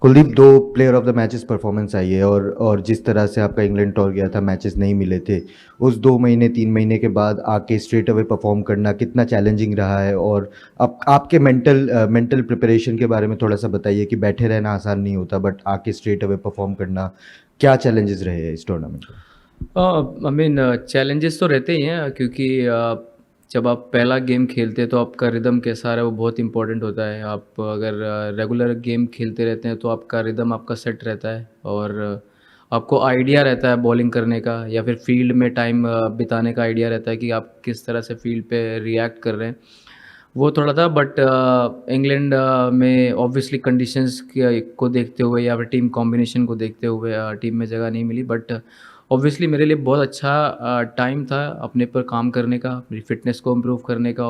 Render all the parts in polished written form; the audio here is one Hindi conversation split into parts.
Kuldeep, 2 player of the matches performance आई है और जिस तरह से आपका इंग्लैंड टूर गया था, मैचेस नहीं मिले थे, उस 2 महीने 3 महीने के बाद आके स्ट्रेट अवे परफॉर्म करना कितना चैलेंजिंग रहा है? और आपके मेंटल प्रिपरेशन के बारे में थोड़ा सा बताइए कि बैठे रहना आसान नहीं होता, बट आके स्ट्रेट अवे परफॉर्म करना क्या चैलेंजेस रहे हैं इस टूर्नामेंट में? आई मीन चैलेंजेस तो रहते ही हैं क्योंकि जब आप पहला गेम खेलते हैं तो आपका रिदम कैसा रहा है वो बहुत इंपॉर्टेंट होता है। आप अगर रेगुलर गेम खेलते रहते हैं तो आपका रिदम आपका सेट रहता है और आपको आइडिया रहता है बॉलिंग करने का या फिर फील्ड में टाइम बिताने का आइडिया रहता है कि आप किस तरह से फील्ड पे रिएक्ट कर रहे हैं। वो थोड़ा था बट इंग्लैंड में ऑब्वियसली कंडीशंस को देखते हुए या फिर टीम कॉम्बिनेशन को देखते हुए टीम में जगह नहीं मिली बट ऑब्वियसली मेरे लिए बहुत अच्छा टाइम था अपने पर काम करने का, अपनी फ़िटनेस को इम्प्रूव करने का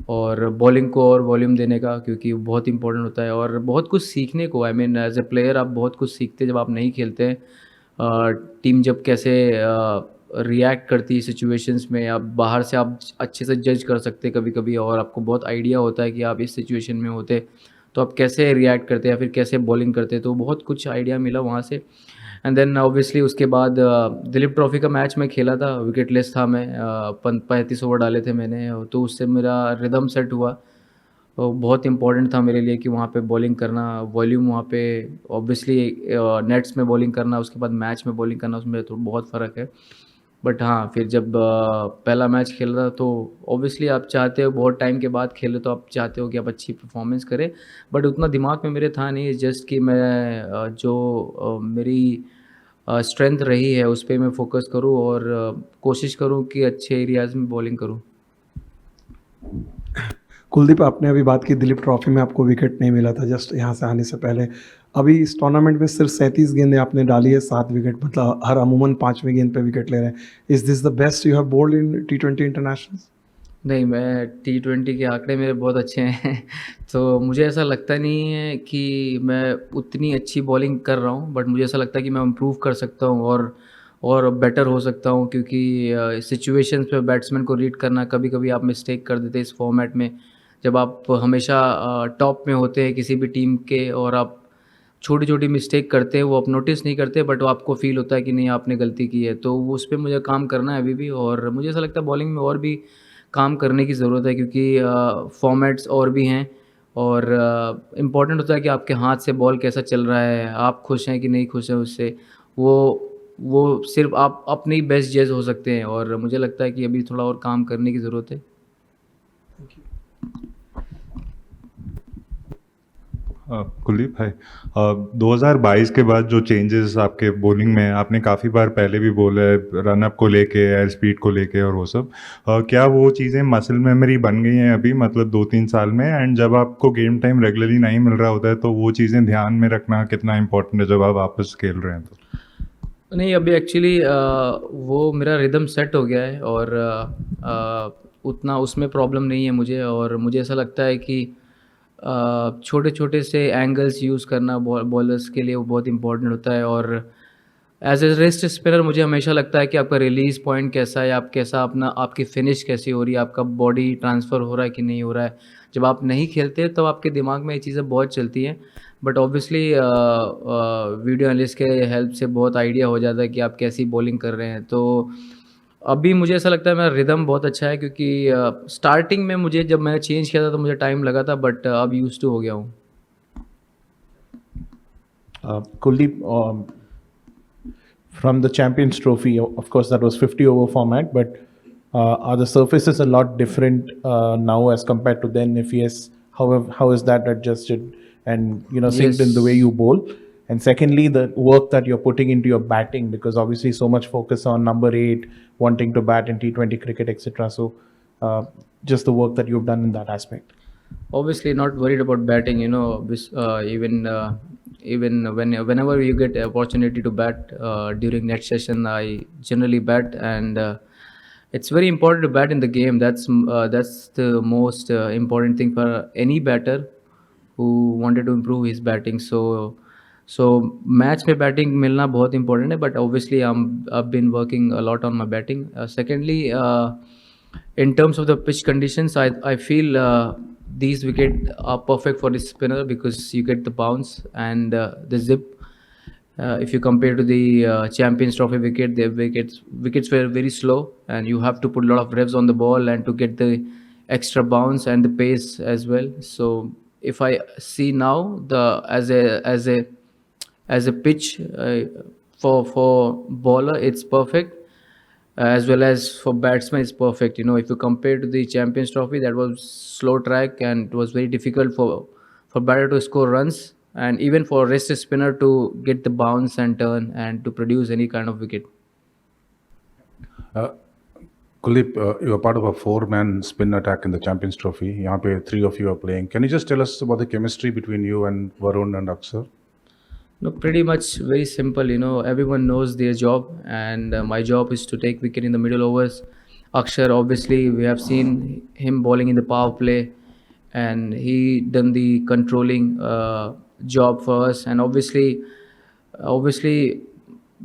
और बॉलिंग को और वॉल्यूम देने का क्योंकि वो बहुत इंपॉर्टेंट होता है और बहुत कुछ सीखने को I mean as a player आप बहुत कुछ सीखते हैं जब आप नहीं खेलते हैं। टीम जब कैसे रिएक्ट करती है सिचुएशंस में, आप बाहर से आप अच्छे से जज कर सकते हैं कभी-कभी और आपको बहुत आइडिया होता है कि आप इस सिचुएशन में होते, तो आप कैसे रिएक्ट करते या फिर कैसे बॉलिंग करते, तो बहुत कुछ आइडिया मिला वहाँ से। एंड देन ऑब्वियसली उसके बाद दिलीप ट्रॉफ़ी का मैच मैं खेला था, विकेटलेस था मैं, 35 ओवर डाले थे मैंने, तो उससे मेरा रिदम सेट हुआ। तो बहुत इम्पोर्टेंट था मेरे लिए कि वहाँ पे बॉलिंग करना, वॉल्यूम वहाँ पे ऑब्वियसली नेट्स में बॉलिंग करना, उसके बाद मैच में बॉलिंग करना, उसमें तो बहुत फ़र्क है। बट हाँ, फिर जब पहला मैच खेल रहा तो ऑब्वियसली आप चाहते हो बहुत टाइम के बाद खेले तो आप चाहते हो कि आप अच्छी परफ़ॉर्मेंस करें। बट उतना दिमाग में मेरे था नहीं, जस्ट कि मैं मेरी स्ट्रेंथ रही है उस पे मैं फ़ोकस करूँ और कोशिश करूँ कि अच्छे एरियाज़ में बॉलिंग करूँ। कुलदीप, आपने अभी बात की दिलीप ट्रॉफी में आपको विकेट नहीं मिला था जस्ट यहाँ से आने से पहले। अभी इस टूर्नामेंट में सिर्फ 37 गेंदें आपने डाली है, 7 विकेट, मतलब हर अमूमन 5वीं गेंद पे विकेट ले रहे हैं। Is this the best you have bowled in टी20 इंटरनेशनल्स? नहीं, मैं टी20 के आंकड़े मेरे बहुत अच्छे हैं तो मुझे ऐसा लगता नहीं है कि मैं उतनी अच्छी बॉलिंग कर रहा हूँ, बट मुझे ऐसा लगता है कि मैं इम्प्रूव कर सकता हूँ और बेटर हो सकता हूँ क्योंकि सिचुएशंस पे बैट्समैन को रीड करना कभी-कभी आप मिस्टेक कर देते हैं इस फॉर्मेट में। जब आप हमेशा टॉप में होते हैं किसी भी टीम के और आप छोटी-छोटी मिस्टेक करते हैं, वो आप नोटिस नहीं करते बट वो आपको फ़ील होता है कि नहीं आपने गलती की है, तो उस पे मुझे काम करना है अभी भी और मुझे ऐसा लगता है बॉलिंग में और भी काम करने की ज़रूरत है क्योंकि फॉर्मेट्स और भी हैं और इम्पॉर्टेंट होता है कि आपके हाथ से बॉल कैसा चल रहा है, आप खुश हैं कि नहीं खुश हैं उससे। वो सिर्फ़ आप अपने ही बेस्ट जज हो सकते हैं और मुझे लगता है कि अभी थोड़ा और काम करने की ज़रूरत है। कुलदीप भाई, 2022 के बाद जो चेंजेस आपके बॉलिंग में आपने काफ़ी बार पहले भी बोला है, रनअप को लेके, एयर स्पीड को लेके और वो सब, क्या वो चीज़ें मसल मेमोरी बन गई हैं अभी, मतलब 2-3 साल में? एंड जब आपको गेम टाइम रेगुलरली नहीं मिल रहा होता है तो वो चीज़ें ध्यान में रखना कितना इंपॉर्टेंट है जब आप वापस खेल रहे हैं तो? नहीं, अभी एक्चुअली वो मेरा रिदम सेट हो गया है और उतना उसमें प्रॉब्लम नहीं है मुझे और मुझे ऐसा लगता है कि छोटे-छोटे से एंगल्स यूज़ करना बॉलर्स के लिए वो बहुत इम्पोर्टेंट होता है और एज़ अ रेस्ट स्पिनर मुझे हमेशा लगता है कि आपका रिलीज़ पॉइंट कैसा है, आप कैसा अपना आपकी फिनिश कैसी हो रही है, आपका बॉडी ट्रांसफ़र हो रहा है कि नहीं हो रहा है। जब आप नहीं खेलते तब आपके दिमाग में ये चीज़ें बहुत चलती हैं, बट ऑब्वियसली वीडियो एनालिस्ट के हेल्प से बहुत आइडिया हो जाता है कि आप कैसी बॉलिंग कर रहे हैं। तो अभी मुझे ऐसा लगता है मेरा रिदम बहुत अच्छा है क्योंकि स्टार्टिंग में मुझे जब मैंने चेंज किया था तो मुझे टाइम लगा था बट अब यूज़्ड टू हो गया हूँ। Kuldeep, from the Champions Trophy, of course, that was 50 over format, but are the surfaces a lot different now as compared to then? If yes, how is that adjusted and synced in the way you bowl? And secondly, the work that you're putting into your batting, because obviously so much focus on number 8, wanting to bat in T20 cricket, etc. So just the work that you've done in that aspect. Obviously not worried about batting, even whenever you get opportunity to bat during next session, I generally bat and it's very important to bat in the game. That's the most important thing for any batter who wanted to improve his batting. So match में बैटिंग मिलना बहुत important है, but obviously I've been working a lot on my batting. Secondly, in terms of the pitch conditions, I feel these wickets are perfect for the spinner because you get the bounce and the zip. If you compare to the Champions Trophy wicket, their wickets were very slow, and you have to put a lot of revs on the ball and to get the extra bounce and the pace as well. So if I see now the as a pitch for bowler, it's perfect. As well as for batsmen, it's perfect. If you compare to the Champions Trophy, that was slow track and it was very difficult for batter to score runs and even for rest spinner to get the bounce and turn and to produce any kind of wicket. Kuldeep, you are part of a four-man spin attack in the Champions Trophy. यहाँ पे three of you are playing. Can you just tell us about the chemistry between you and Varun and Akshar? No, pretty much very simple. Everyone knows their job, and my job is to take wicket in the middle overs. Akshar, obviously, we have seen him bowling in the power play, and he done the controlling job for us. And obviously,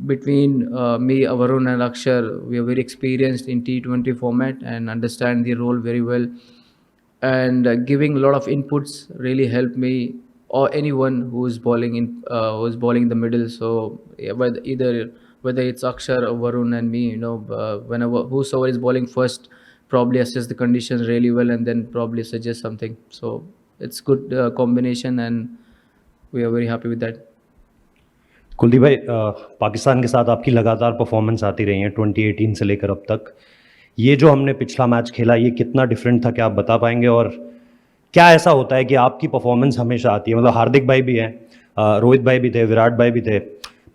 between me, Varun, and Akshar, we are very experienced in T20 format and understand the role very well. And giving a lot of inputs really helped me or anyone who's bowling in the middle. So yeah, whether it's Akshar or Varun and me, whenever whosoever is bowling first, probably assess the conditions really well and then probably suggest something. So it's good combination, and we are very happy with that. Kuldeep भाई, पाकिस्तान के साथ आपकी लगातार परफॉर्मेंस आती रही है 2018 से लेकर अब तक। ये जो हमने पिछला मैच खेला, ये कितना डिफरेंट था, क्या आप बता पाएंगे? और क्या ऐसा होता है कि आपकी परफॉर्मेंस हमेशा आती है? मतलब हार्दिक भाई भी हैं, रोहित भाई भी थे, विराट भाई भी थे,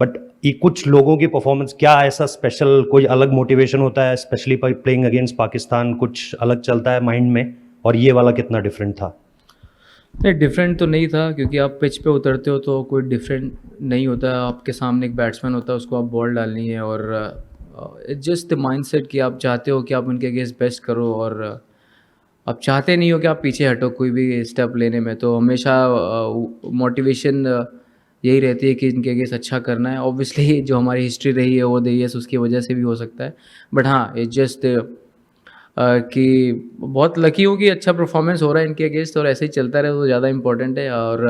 बट ये कुछ लोगों की परफॉर्मेंस, क्या ऐसा स्पेशल कोई अलग मोटिवेशन होता है, स्पेशली प्लेइंग अगेंस्ट पाकिस्तान, कुछ अलग चलता है माइंड में? और ये वाला कितना डिफरेंट था? नहीं, डिफरेंट तो नहीं था, क्योंकि आप पिच पे उतरते हो तो कोई डिफरेंट नहीं होता है। आपके सामने एक बैट्समैन होता है, उसको आप बॉल डालनी है, और इट्स जस्ट द माइंडसेट कि आप चाहते हो कि आप उनके अगेंस्ट बेस्ट करो, और आप चाहते नहीं हो कि आप पीछे हटो कोई भी स्टेप लेने में। तो हमेशा मोटिवेशन यही रहती है कि इनके अगेंस्ट अच्छा करना है। ऑब्वियसली जो हमारी हिस्ट्री रही है वो द ईयर्स, उसकी वजह से भी हो सकता है, बट हाँ, इट्स जस्ट कि बहुत लकी हूँ कि अच्छा परफॉर्मेंस हो रहा है इनके अगेंस्ट, और ऐसे ही चलता रहे तो ज़्यादा इंपॉर्टेंट है। और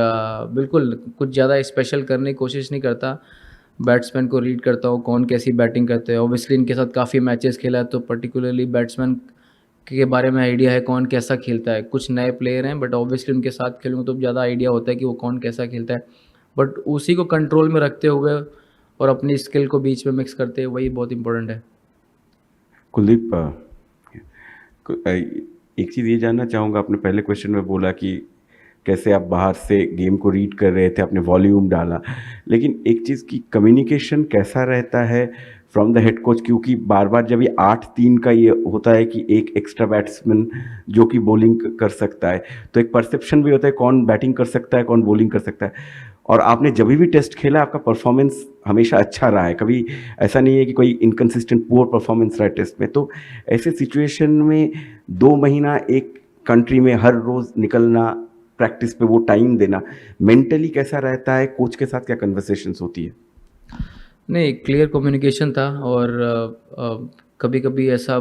बिल्कुल कुछ ज़्यादा स्पेशल करने की कोशिश नहीं करता, बैट्समैन को रीड करता हूँ कौन कैसी बैटिंग करते हैं। ऑब्वियसली इनके साथ काफ़ी मैचेस खेला है, तो पर्टिकुलरली बैट्समैन के बारे में आइडिया है कौन कैसा खेलता है। कुछ नए प्लेयर हैं, बट ऑब्वियसली उनके साथ खेलूँगा तो ज़्यादा आइडिया होता है कि वो कौन कैसा खेलता है, बट उसी को कंट्रोल में रखते हुए और अपनी स्किल को बीच में मिक्स करते हुए, वही बहुत इंपॉर्टेंट है। कुलदीप, एक चीज़ ये जानना चाहूँगा, आपने पहले क्वेश्चन में बोला कि कैसे आप बाहर से गेम को रीड कर रहे थे, आपने वॉल्यूम डाला, लेकिन एक चीज़ की कम्युनिकेशन कैसा रहता है फ्रॉम द हेड कोच? क्योंकि बार बार जब ये 8-3 का ये होता है कि एक एक्स्ट्रा बैट्समैन जो कि बॉलिंग कर सकता है, तो एक परसेप्शन भी होता है कौन बैटिंग कर सकता है, कौन बॉलिंग कर सकता है। और आपने जब भी टेस्ट खेला, आपका परफॉर्मेंस हमेशा अच्छा रहा है, कभी ऐसा नहीं है कि कोई इनकन्सिस्टेंट पुअर परफॉर्मेंस रहा है टेस्ट में। तो ऐसे सिचुएशन में 2 महीना एक कंट्री में हर रोज़ निकलना, प्रैक्टिस पे वो टाइम देना, मेंटली कैसा रहता है? कोच के साथ क्या कन्वर्सेशंस होती है? नहीं, क्लियर कम्युनिकेशन था, और कभी कभी ऐसा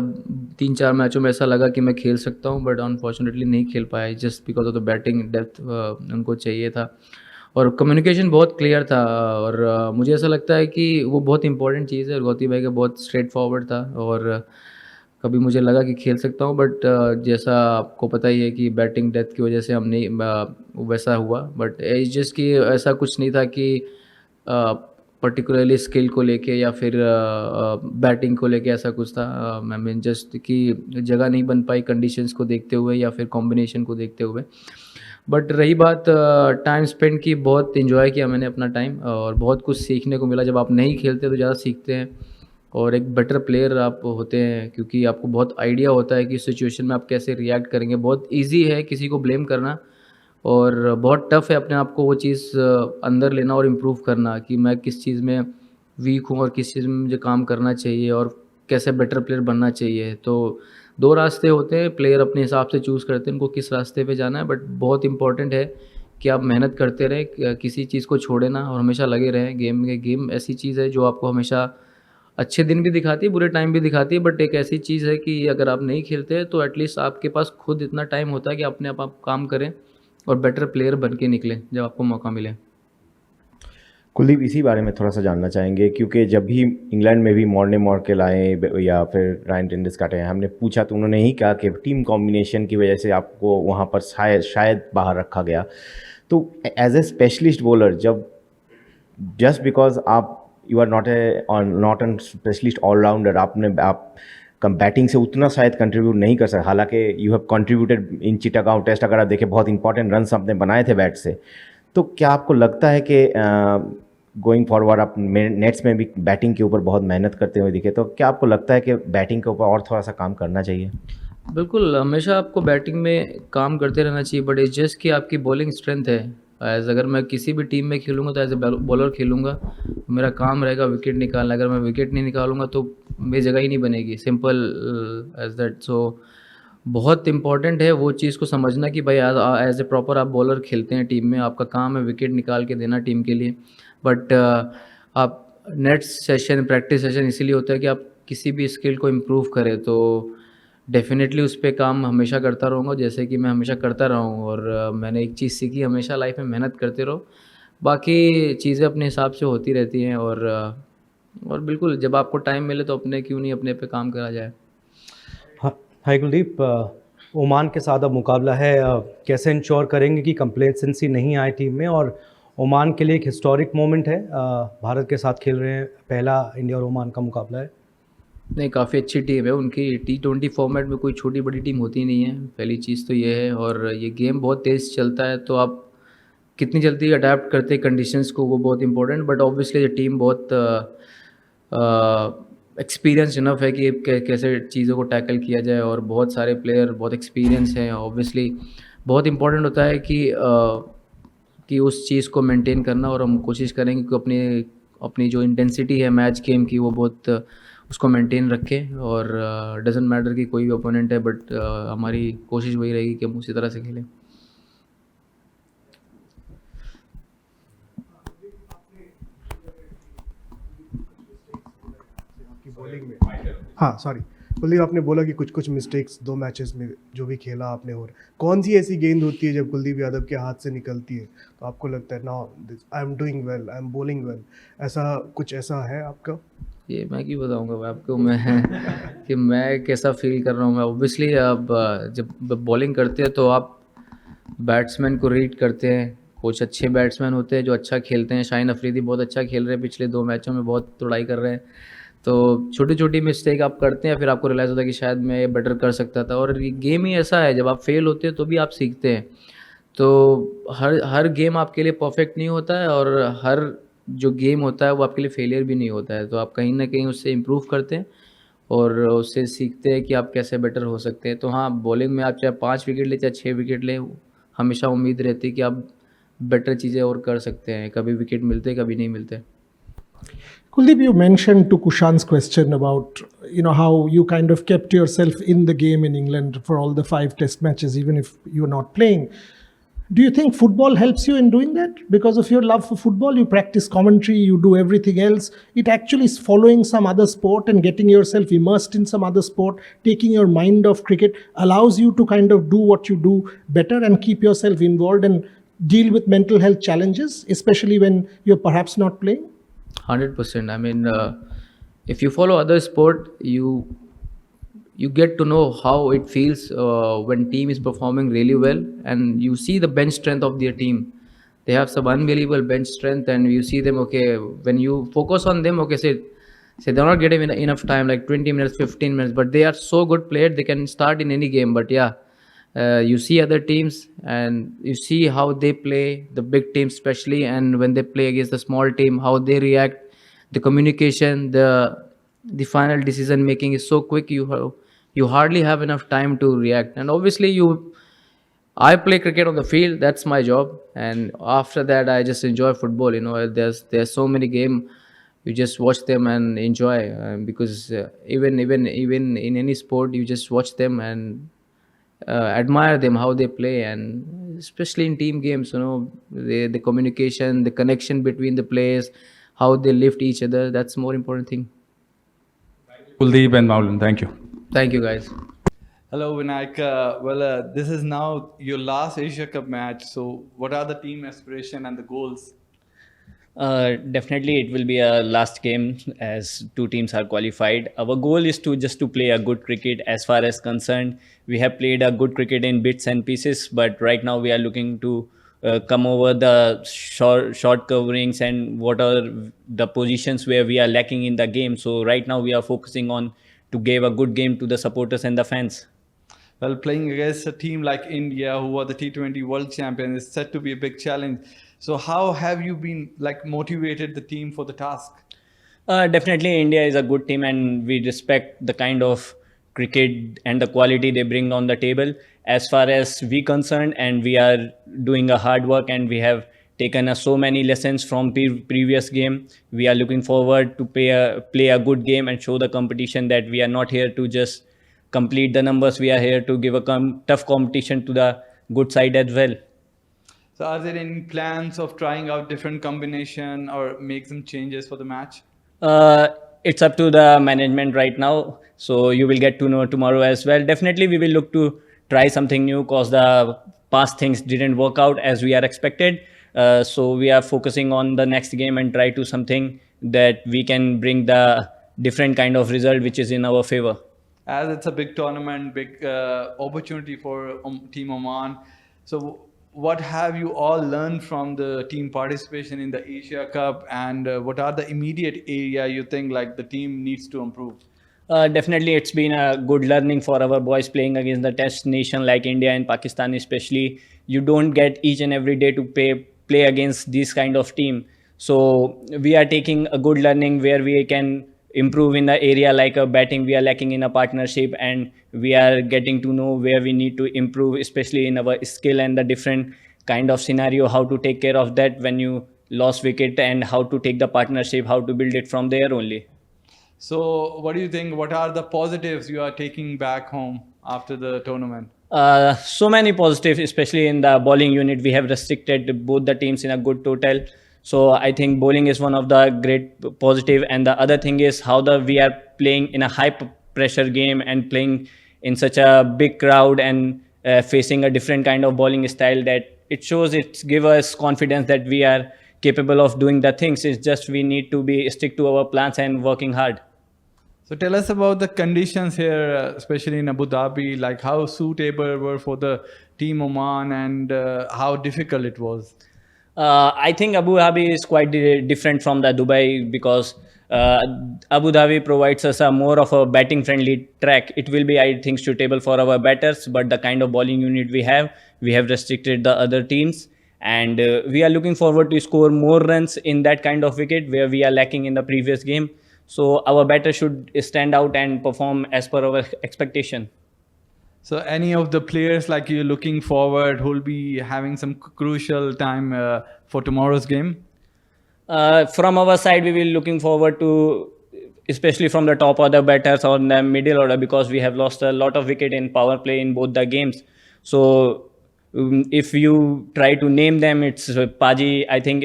3-4 मैचों में ऐसा लगा कि मैं खेल सकता हूँ, बट अनफॉर्चुनेटली नहीं खेल पाया, just because of the batting depth उनको चाहिए था। और कम्युनिकेशन बहुत क्लियर था, और मुझे ऐसा लगता है कि वो बहुत इंपॉर्टेंट चीज़ है। और गौती भाई का बहुत स्ट्रेट फॉरवर्ड था, और कभी मुझे लगा कि खेल सकता हूँ, बट जैसा आपको पता ही है कि बैटिंग डेप्थ की वजह से हम नहीं वैसा हुआ। बट जस्ट कि ऐसा कुछ नहीं था कि पर्टिकुलरली स्किल को लेके या फिर बैटिंग को लेके ऐसा कुछ था। आई मीन जस्ट कि जगह नहीं बन पाई कंडीशंस को देखते हुए या फिर कॉम्बिनेशन को देखते हुए। बट रही बात टाइम स्पेंड की, बहुत इन्जॉय किया मैंने अपना टाइम, और बहुत कुछ सीखने को मिला। जब आप नहीं खेलते तो ज़्यादा सीखते हैं, और एक बेटर प्लेयर आप होते हैं, क्योंकि आपको बहुत आइडिया होता है कि सिचुएशन में आप कैसे रिएक्ट करेंगे। बहुत इजी है किसी को ब्लेम करना, और बहुत टफ है अपने आप को वो चीज़ अंदर लेना और इम्प्रूव करना कि मैं किस चीज़ में वीक हूँ और किस चीज़ में मुझे काम करना चाहिए और कैसे बेटर प्लेयर बनना चाहिए। तो 2 रास्ते होते हैं, प्लेयर अपने हिसाब से चूज़ करते हैं उनको किस रास्ते पे जाना है, बट बहुत इंपॉर्टेंट है कि आप मेहनत करते रहें, किसी चीज़ को छोड़े ना और हमेशा लगे रहें। गेम ऐसी चीज़ है जो आपको हमेशा अच्छे दिन भी दिखाती है, बुरे टाइम भी दिखाती है, बट एक ऐसी चीज़ है कि अगर आप नहीं खेलते तो एटलीस्ट आपके पास खुद इतना टाइम होता है कि अपने आप काम करें और बेटर प्लेयर बन के निकलें जब आपको मौका मिले। कुलदीप, इसी बारे में थोड़ा सा जानना चाहेंगे, क्योंकि जब भी इंग्लैंड में भी मॉर्ने मॉर्केल आए या फिर रायन टेंडुलकर आए, हमने पूछा तो उन्होंने ही कहा कि टीम कॉम्बिनेशन की वजह से आपको वहाँ पर शायद बाहर रखा गया। तो एज ए स्पेशलिस्ट बॉलर, जब जस्ट बिकॉज आप you are not an specialist allrounder, आप कम बैटिंग से उतना शायद कंट्रीब्यूट नहीं कर सकते, हालांकि you have contributed in Chittagong test, अगर आप देखें बहुत इंपॉर्टेंट रन्स आपने बनाए थे बैट से। तो क्या आपको लगता है कि गोइंग फॉरवर्ड आप नेट्स में भी बैटिंग के ऊपर बहुत मेहनत करते हुए दिखे, तो क्या आपको लगता है कि बैटिंग के ऊपर और थोड़ा सा काम करना चाहिए? बिल्कुल, हमेशा आपको बैटिंग में काम करते रहना चाहिए, बट इट्स जस्ट कि आपकी बॉलिंग स्ट्रेंथ है। अगर मैं किसी भी टीम में खेलूँगा तो एज ए बॉलर खेलूँगा, मेरा काम रहेगा विकेट निकालना। अगर मैं विकेट नहीं निकालूँगा तो मेरी जगह ही नहीं बनेगी, सिंपल एज दैट। सो बहुत इंपॉर्टेंट है वो चीज़ को समझना कि भाई एज ए प्रॉपर आप बॉलर खेलते हैं टीम में, आपका काम है विकेट निकाल के देना टीम के लिए। बट आप नेट सेशन, प्रैक्टिस सेशन इसीलिए होता है कि आप किसी भी स्किल को इम्प्रूव करें, तो डेफिनेटली उस पर काम हमेशा करता रहूँगा, जैसे कि मैं हमेशा करता रहा हूँ। और मैंने एक चीज़ सीखी, हमेशा लाइफ में मेहनत करते रहो, बाकी चीज़ें अपने हिसाब से होती रहती हैं। और बिल्कुल जब आपको टाइम मिले तो अपने क्यों नहीं अपने पे काम करा जाए। हाय कुलदीप, ओमान के साथ अब मुकाबला है, कैसे इंश्योर करेंगे कि कंप्लेसेंसी नहीं आए टीम में? और ओमान के लिए एक हिस्टोरिक मोमेंट है, भारत के साथ खेल रहे हैं, पहला इंडिया और ओमान का मुकाबला है। नहीं, काफ़ी अच्छी टीम है उनकी। T20 फॉर्मेट में कोई छोटी बड़ी टीम होती नहीं है, पहली चीज़ तो ये है। और ये गेम बहुत तेज़ चलता है, तो आप कितनी जल्दी अडेप्ट करते हैं कंडीशंस को, वो बहुत इंपॉर्टेंट। बट ऑब्वियसली ये टीम बहुत एक्सपीरियंस इनफ है कि कैसे चीज़ों को टैकल किया जाए, और बहुत सारे प्लेयर बहुत एक्सपीरियंस हैं। ऑब्वियसली बहुत इंपॉर्टेंट होता है कि उस चीज़ को मेंटेन करना, और हम कोशिश करेंगे कि अपनी जो इंटेंसिटी है मैच गेम की वो बहुत उसको मेंटेन रखें। और डजेंट मैटर कि कोई भी ओपोनेंट है, बट हमारी कोशिश वही रहेगी कि हम उसी तरह से खेलें। हाँ सॉरी, कुलदीप, आपने बोला कि कुछ मिस्टेक्स 2 मैचेस में जो भी खेला आपने, और कौन सी ऐसी गेंद होती है जब कुलदीप यादव के हाथ से निकलती है तो आपको लगता है now I am doing well, I am bowling well, ऐसा कुछ ऐसा है आपका? ये मैं क्यों बताऊंगा भाई आपको मैं कि मैं कैसा फील कर रहा हूँ। मैं ऑब्वियसली अब जब बॉलिंग करते हैं तो आप बैट्समैन को रीड करते हैं। कुछ अच्छे बैट्समैन होते हैं जो अच्छा खेलते हैं, शाहीन अफरीदी बहुत अच्छा खेल रहे हैं, पिछले 2 मैचों में बहुत तोड़ाई कर रहे हैं। तो छोटी छोटी मिस्टेक आप करते हैं, फिर आपको रियलाइज़ होता है कि शायद मैं ये बेटर कर सकता था। और ये गेम ही ऐसा है, जब आप फेल होते हैं तो भी आप सीखते हैं। तो हर गेम आपके लिए परफेक्ट नहीं होता है, और हर जो गेम होता है वो आपके लिए फेलियर भी नहीं होता है। तो आप कहीं ना कहीं उससे इम्प्रूव करते हैं और उससे सीखते हैं कि आप कैसे बेटर हो सकते हैं। तो हाँ, बॉलिंग में आप चाहे 5 विकेट ले चाहे 6 विकेट ले, हमेशा उम्मीद रहती है कि आप बेटर चीज़ें और कर सकते हैं। कभी विकेट मिलते, कभी नहीं मिलते। Kuldeep, you mentioned to Kushan's question about how you kind of kept yourself in the game in England for all the 5 test matches, even if you're not playing. Do you think football helps you in doing that? Because of your love for football, you practice commentary, you do everything else. It actually is following some other sport and getting yourself immersed in some other sport, taking your mind off cricket, allows you to kind of do what you do better and keep yourself involved and deal with mental health challenges, especially when you're perhaps not playing? 100%. I mean, if you follow other sport, you get to know how it feels when team is performing really well, and you see the bench strength of their team. They have some unbelievable bench strength, and you see them. Okay, when you focus on them, okay, say they're not getting enough time, like 20 minutes, 15 minutes, but they are so good players. They can start in any game. But yeah, you see other teams and you see how they play, the big teams especially, and when they play against the small team, how they react, the communication, the final decision making is so quick. You hardly have enough time to react. And obviously I play cricket on the field, that's my job, and after that I just enjoy football. There's so many games, you just watch them and enjoy, because even in any sport you just watch them and admire them how they play. And especially in team games, the communication, the connection between the players, how they lift each other, that's more important thing. Kuldeep and Maulan. Thank you. Thank you, guys. Hello, Vinayak. This is now your last Asia Cup match. So, what are the team aspiration and the goals? Definitely, it will be a last game as two teams are qualified. Our goal is to just to play a good cricket. As far as concerned, we have played a good cricket in bits and pieces, but right now we are looking to come over the short coverings and what are the positions where we are lacking in the game. So right now we are focusing on to give a good game to the supporters and the fans. Well, playing against a team like India, who are the T20 world champion, is set to be a big challenge. So how have you been motivated the team for the task? Definitely, India is a good team, and we respect the kind of cricket and the quality they bring on the table. As far as we concerned, and we are doing a hard work, and we have taken so many lessons from previous game. We are looking forward to play a good game and show the competition that we are not here to just complete the numbers. We are here to give a tough competition to the good side as well. So are there any plans of trying out different combination or make some changes for the match? It's up to the management right now. So you will get to know tomorrow as well. Definitely we will look to try something new because the past things didn't work out as we are expected. So we are focusing on the next game and try to something that we can bring the different kind of result which is in our favor. As it's a big tournament, big opportunity for Team Oman. So what have you all learned from the team participation in the Asia Cup, and what are the immediate area you think like the team needs to improve? Definitely, it's been a good learning for our boys playing against the test nation like India and Pakistan especially. You don't get each and every day to play against this kind of team. So we are taking a good learning where we can improve in the area like a batting. We are lacking in a partnership, and we are getting to know where we need to improve, especially in our skill and the different kind of scenario, how to take care of that when you lost wicket and how to take the partnership, how to build it from there only. So what do you think? What are the positives you are taking back home after the tournament? So many positives, especially in the bowling unit. We have restricted both the teams in a good total. So I think bowling is one of the great positive. And the other thing is how we are playing in a high pressure game and playing in such a big crowd and facing a different kind of bowling style that it shows, it gives us confidence that we are capable of doing the things. It's just we need to stick to our plans and working hard. So tell us about the conditions here, especially in Abu Dhabi, like how suitable were for the Team Oman and how difficult it was. I think Abu Dhabi is quite different from the Dubai because Abu Dhabi provides us a more of a batting friendly track. It will be, I think, suitable for our batters, but the kind of bowling unit we have restricted the other teams, and we are looking forward to score more runs in that kind of wicket where we are lacking in the previous game. So our batters should stand out and perform as per our expectation. So any of the players like you looking forward who will be having some crucial time for tomorrow's game? From our side, we will looking forward to, especially from the top order batters or the middle order, because we have lost a lot of wicket in power play in both the games. So if you try to name them, it's Paji. I think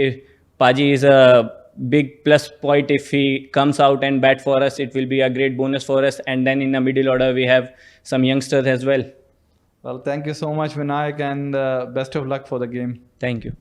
Paji is a big plus point. If he comes out and bat for us, it will be a great bonus for us. And then in the middle order, we have some youngsters as well. Well, thank you so much, Vinayak, and best of luck for the game. Thank you.